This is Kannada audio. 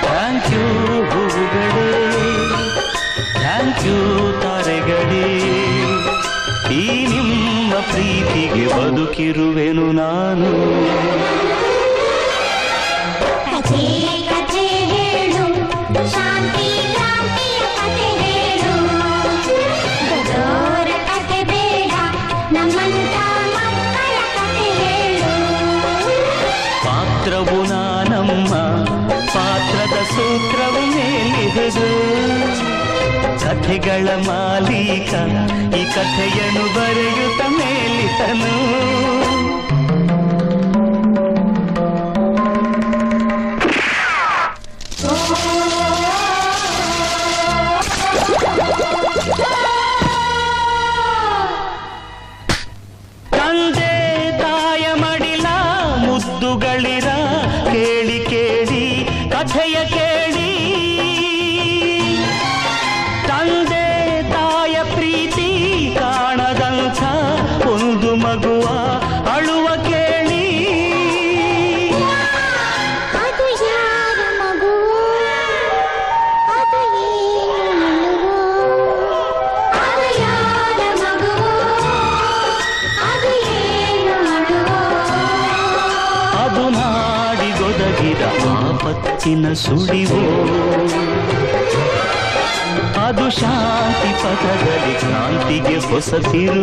ಥ್ಯಾಂಕ್ ಯು ಹೂಗಳೇ, ಥ್ಯಾಂಕ್ ಯು ತಾರೆಗಳೇ, ಈ ನಿಮ್ಮ ಪ್ರೀತಿಗೆ ಬದುಕಿರುವೆನು ನಾನು. ಕಥೆ ಕಥೆ ಹೇಳು, ಶಾಂತಿ ಕ್ರಾಂತಿಯ ಕಥೆ ಹೇಳು, ದೊಡ್ಡೋರ ಕಥೆ ಬೇಡ, ನಮ್ಮಂತ ಮಕ್ಕಳ ಕಥೆ ಹೇಳು. ಪಾತ್ರವು ನಾನಮ್ಮ, ಪಾತ್ರದ ಸೂತ್ರವು ಮೇಲಿಹುದು, ಕಥೆಗಳ ಮಾಲೀಕ ಈ ಕಥೆಯನ್ನು ಬರೆಯುತ್ತ ಮೇಲಿತನು. ತಂದೆ ತಾಯ ಮಡಿಲ ಮುದ್ದುಗಳಿರ ಕೇಳಿ ಕೇಳಿ ಕಥೆಯ ಕೇಳಿ, ತಂದೆ ತಾಯ ಪ್ರೀತಿ ಕಾಣದಂಥ ಒಂದು ಮಗುವ ಅಳುವ ಕೇಳಿ. ಅದು ಯಾರ ಮಗುವೋ, ಅದು ಏನು ಅಳುವೋ, ಅದು ಯಾರ ಮಗುವೋ, ಅದು ಏನು ಅಳುವೋ. ಅದು ನಾಡಿಗೊದಗಿದ ಆಪತ್ತಿನ ಸುಳಿವೋ, ಅದು ಶಾಂತಿ ಪಥದಲ್ಲಿ ಕ್ರಾಂತಿಗೆ ಹೊಸ ತಿರು.